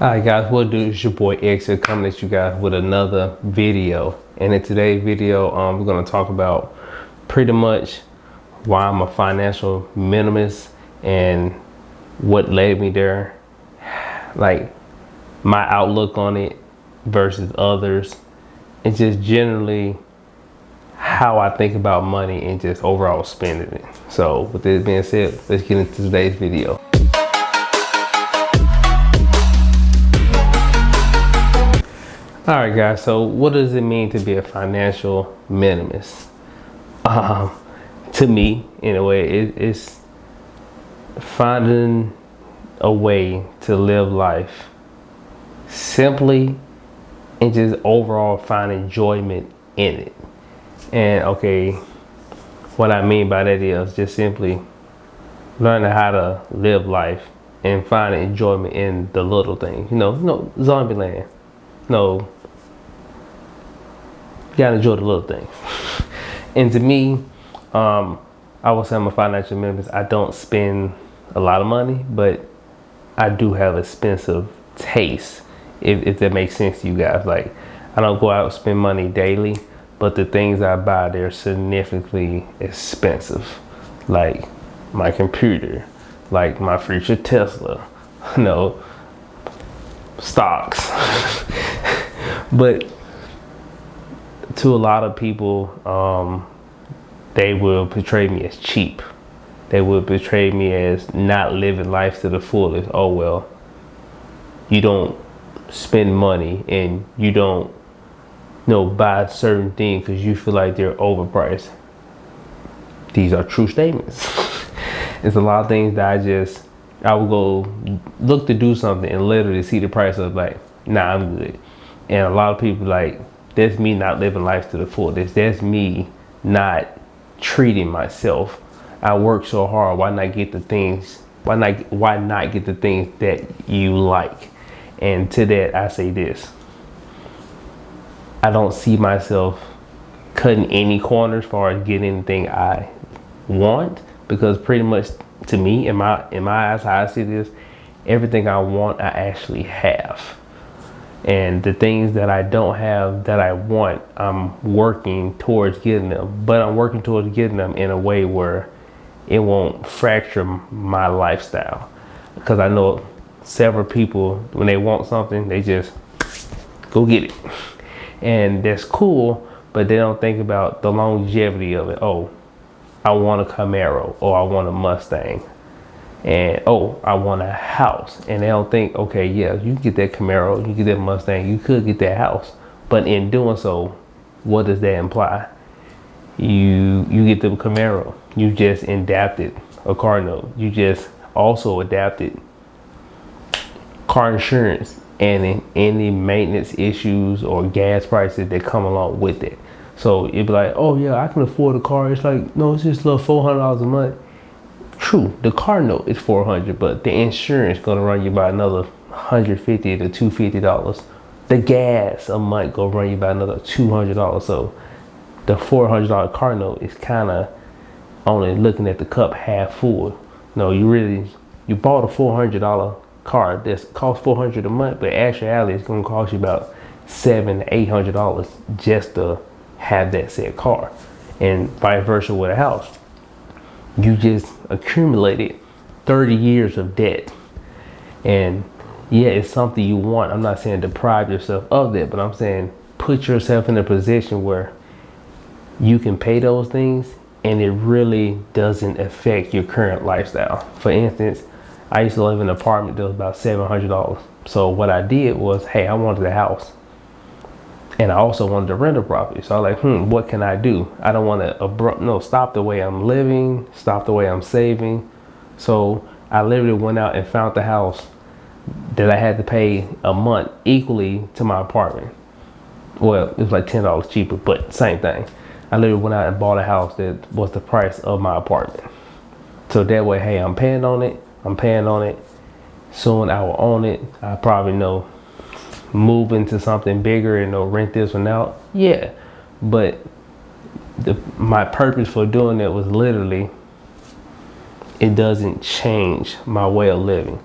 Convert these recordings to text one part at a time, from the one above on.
Alright guys, what do? It's your boy Exia coming at you guys with another video. And in today's video, we're going to talk about pretty much why I'm a financial minimalist and what led me there, like my outlook on it versus others, and just generally how I think about money and just overall spending it. So with this being said, let's get into today's video. All right, guys, so what does it mean to be a financial minimalist? To me, in a way, it's finding a way to live life simply and just overall find enjoyment in it. And okay, what I mean by that is just simply learning how to live life and find enjoyment in the little things. You know, no zombie land. No, you gotta enjoy the little things. And to me, I would say I'm a financial minimalist. I don't spend a lot of money, but I do have expensive taste, if that makes sense to you guys. Like, I don't go out and spend money daily, but the things I buy, they're significantly expensive. Like my computer, like my future Tesla, no, stocks. But to a lot of people, they will portray me as cheap. They will portray me as not living life to the fullest. Oh, well, you don't spend money and you don't, buy certain things because you feel like they're overpriced. These are true statements. It's a lot of things that I would go look to do something and literally see the price of, like, nah, I'm good. And a lot of people, like, that's me not living life to the fullest. That's me not treating myself. I work so hard. Why not get the things? Why not get the things that you like? And to that, I say this: I don't see myself cutting any corners as far as getting anything I want, because pretty much to me, in my eyes, how I see this, everything I want, I actually have. And the things that I don't have that I want, I'm working towards getting them. But I'm working towards getting them in a way where it won't fracture my lifestyle. Because I know several people, when they want something, they just go get it. And that's cool, but they don't think about the longevity of it. Oh, I want a Camaro, or I want a Mustang. And oh, I want a house. And they don't think, okay, yeah, you can get that Camaro, you can get that Mustang, you could get that house. But in doing so, what does that imply? You get the Camaro, you just adapted a car note. You just also adapted car insurance and any maintenance issues or gas prices that come along with it. So it'd be like, oh yeah, I can afford a car. It's like, no, it's just a little $400 a month. True, the car note is $400, but the insurance gonna run you by another $150 to $250. The gas a month gonna run you by another $200. So the $400 car note is kind of only looking at the cup half full. No, you bought a $400 car that costs $400 a month, but actually it's gonna cost you about $700 to $800 just to have that said car, and vice versa with a house. You just accumulated 30 years of debt. And yeah, it's something you want. I'm not saying deprive yourself of that, but I'm saying put yourself in a position where you can pay those things and it really doesn't affect your current lifestyle. For instance, I used to live in an apartment that was about $700. So what I did was, hey, I wanted a house. And I also wanted to rent a property. So I was like, what can I do? I don't want to stop the way I'm living, stop the way I'm saving. So I literally went out and found the house that I had to pay a month equally to my apartment. Well, it was like $10 cheaper, but same thing. I literally went out and bought a house that was the price of my apartment. So that way, hey, I'm paying on it. Soon I will own it. I probably move into something bigger and rent this one out. Yeah, but my purpose for doing it was literally, it doesn't change my way of living.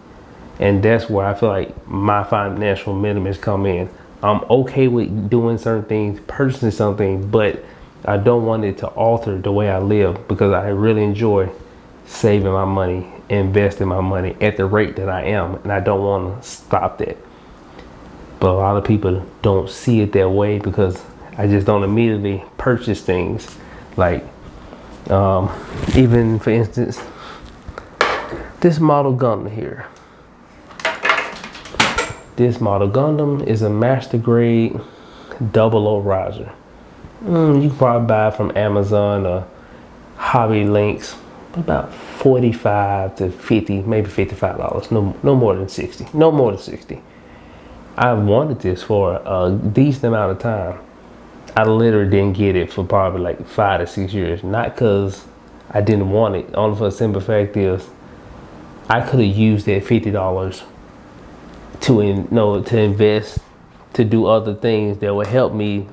And that's where I feel like my financial minimums come in. I'm okay with doing certain things, purchasing something, but I don't want it to alter the way I live, because I really enjoy saving my money, investing my money at the rate that I am, and I don't want to stop that. But a lot of people don't see it that way, because I just don't immediately purchase things. Like, even for instance, this model Gundam here. This model Gundam is a master grade 00 riser. You can probably buy it from Amazon or Hobby Links, about 45 to 50, maybe $55. No more than 60. No more than 60. I wanted this for a decent amount of time. I literally didn't get it for probably like 5 to 6 years. Not because I didn't want it. Only for the simple fact is I could have used that $50 to invest, to do other things that would help me,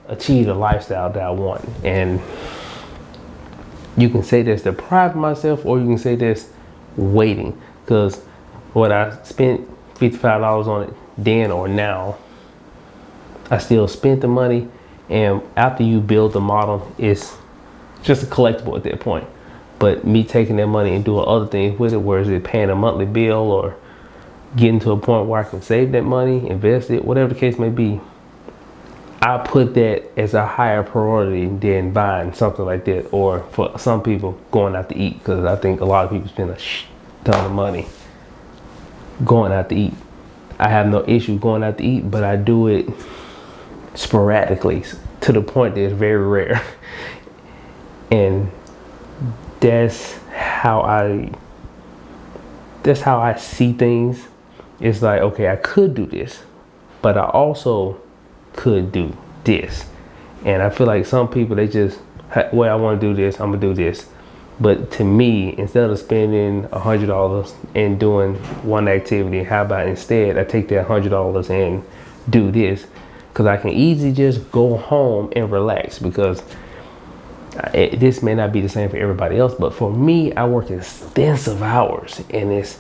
achieve the lifestyle that I want. And you can say that's depriving myself, or you can say that's waiting, because what I spent $55 on it then or now, I still spent the money. And after you build the model, it's just a collectible at that point. But me taking that money and doing other things with it, whereas it paying a monthly bill or getting to a point where I can save that money, invest it, whatever the case may be, I put that as a higher priority than buying something like that, or for some people, going out to eat, because I think a lot of people spend a ton of money going out to eat. I have no issue going out to eat, but I do it sporadically, to the point that it's very rare. And that's how I see things. It's like, okay, I could do this, but I also could do this. And I feel like some people, they just, well, I want to do this, I'm gonna do this. But to me, instead of spending $100 and doing one activity, how about instead I take that $100 and do this? Because I can easily just go home and relax, because this may not be the same for everybody else, but for me, I work extensive hours, and it's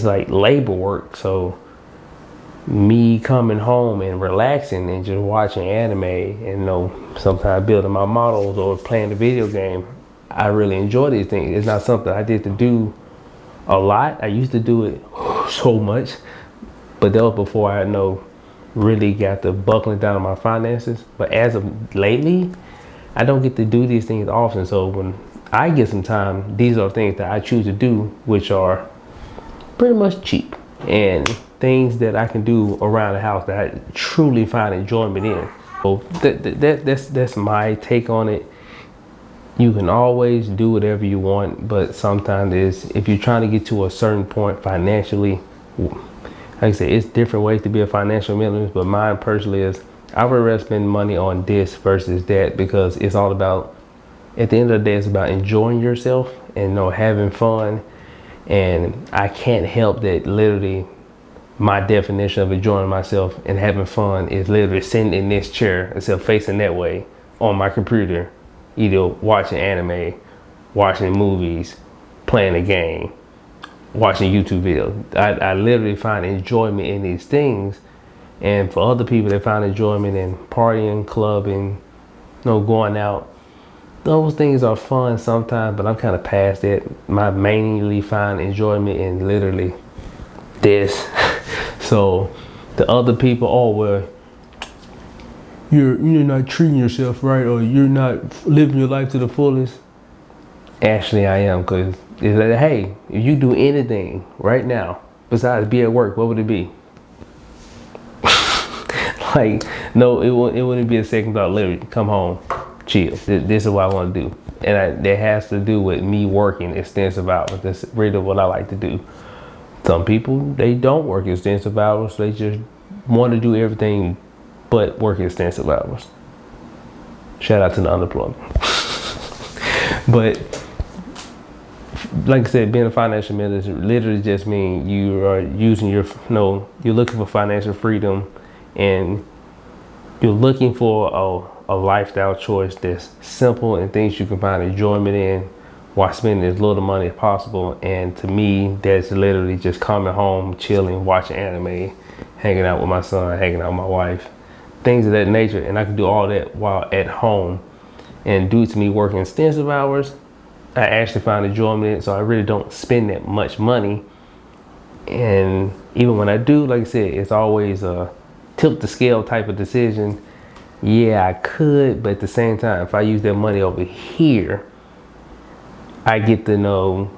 like labor work. So me coming home and relaxing and just watching anime and sometimes building my models or playing the video game, I really enjoy these things. It's not something I did to do a lot. I used to do it so much, but that was before I really got the buckling down on my finances. But as of lately, I don't get to do these things often. So when I get some time, these are things that I choose to do, which are pretty much cheap and things that I can do around the house that I truly find enjoyment in. So that's my take on it. You can always do whatever you want, but sometimes if you're trying to get to a certain point financially, like I said, it's different ways to be a financial minimalist, but mine personally is, I would rather spend money on this versus that, because it's all about, at the end of the day, it's about enjoying yourself and having fun. And I can't help that literally my definition of enjoying myself and having fun is literally sitting in this chair, instead of facing that way, on my computer, either watching anime, watching movies, playing a game, watching YouTube videos. I literally find enjoyment in these things. And for other people, they find enjoyment in partying, clubbing, going out. Those things are fun sometimes, but I'm kind of past that. I mainly find enjoyment in literally this. So the other people, oh well, you're not treating yourself right, or you're not living your life to the fullest. Actually, I am, because it's like, hey, if you do anything right now besides be at work, what would it be? Like, no, it wouldn't be a second thought. Literally, come home, chill. This is what I want to do. And that has to do with me working extensive hours. That's really what I like to do. Some people, they don't work extensive hours. They just want to do everything but work extensive hours. Shout out to the unemployed. But like I said, being a financial minimalist literally just means you are using you're looking for financial freedom, and you're looking for a lifestyle choice that's simple and things you can find enjoyment in, while spending as little money as possible. And to me, that's literally just coming home, chilling, watching anime, hanging out with my son, hanging out with my wife, things of that nature. And I can do all that while at home. And due to me working extensive hours, I actually find enjoyment in it, so I really don't spend that much money. And even when I do, like I said, it's always a tilt the scale type of decision. Yeah, I could, but at the same time, if I use that money over here, I get to know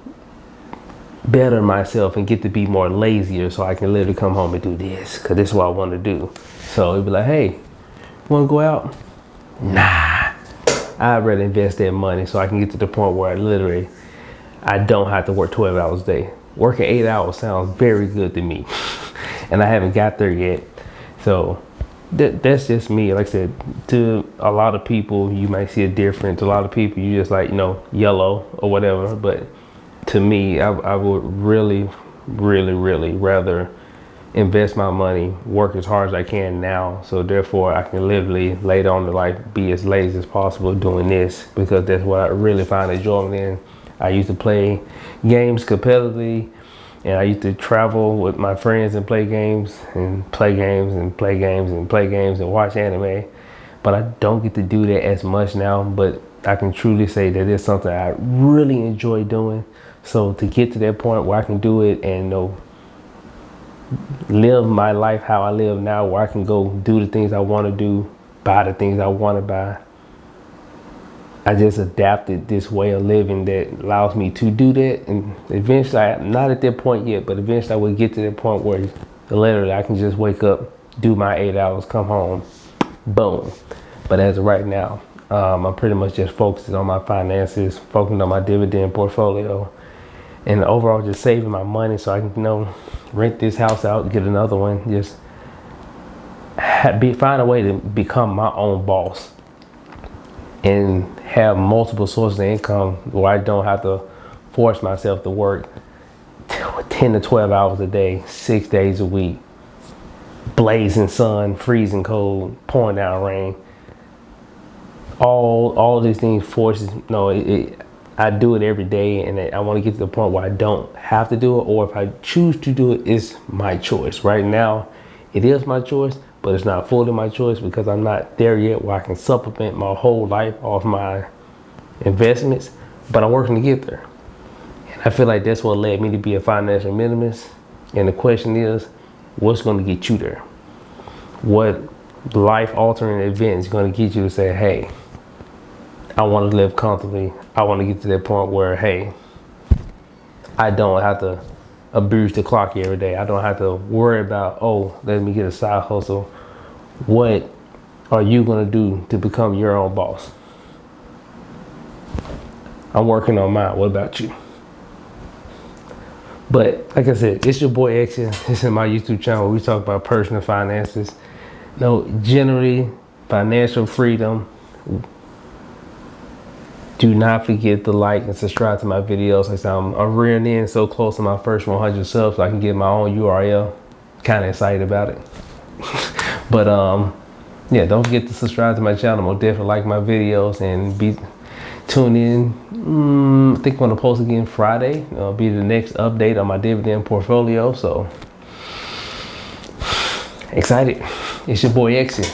better myself and get to be more lazier, so I can literally come home and do this, because this is what I want to do. So it'd be like, hey, want to go out? Nah. I'd rather invest that money so I can get to the point where I don't have to work 12 hours a day. Working 8 hours sounds very good to me. And I haven't got there yet. So that's just me. Like I said, to a lot of people, you might see a difference. A lot of people, you just like, yellow or whatever. But to me, I would really, really, really rather invest my money, work as hard as I can now, so therefore I can literally later on in life be as lazy as possible doing this, because that's what I really find enjoyment in. I used to play games competitively, and I used to travel with my friends and play games and play games and play games and play games and watch anime, but I don't get to do that as much now. But I can truly say that it's something I really enjoy doing. So to get to that point where I can do it and live my life how I live now, where I can go do the things I want to do, buy the things I want to buy. I just adapted this way of living that allows me to do that. And eventually, I'm not at that point yet, but eventually I will get to that point where literally I can just wake up, do my 8 hours, come home, boom. But as of right now, I'm pretty much just focusing on my finances, focusing on my dividend portfolio, and overall just saving my money so I can, rent this house out, get another one, just find a way to become my own boss and have multiple sources of income where I don't have to force myself to work 10 to 12 hours a day, 6 days a week, blazing sun, freezing cold, pouring down rain. All these things forces, I do it every day, and I want to get to the point where I don't have to do it, or if I choose to do it, it's my choice. Right now, it is my choice, but it's not fully my choice because I'm not there yet where I can supplement my whole life off my investments, but I'm working to get there. And I feel like that's what led me to be a financial minimalist. And the question is, what's going to get you there? What life-altering event is going to get you to say, hey, I want to live comfortably. I want to get to that point where, hey, I don't have to abuse the clock every day. I don't have to worry about, let me get a side hustle. What are you going to do to become your own boss? I'm working on mine. What about you? But like I said, it's your boy Exia. This is my YouTube channel where we talk about personal finances. Generally, financial freedom. Do not forget to like and subscribe to my videos. Like I said, I'm rearing in so close to my first 100 subs so I can get my own URL. Kind of excited about it. But don't forget to subscribe to my channel. I'll definitely like my videos and tune in. I think I'm gonna post again Friday. It'll be the next update on my dividend portfolio. So excited. It's your boy Exia.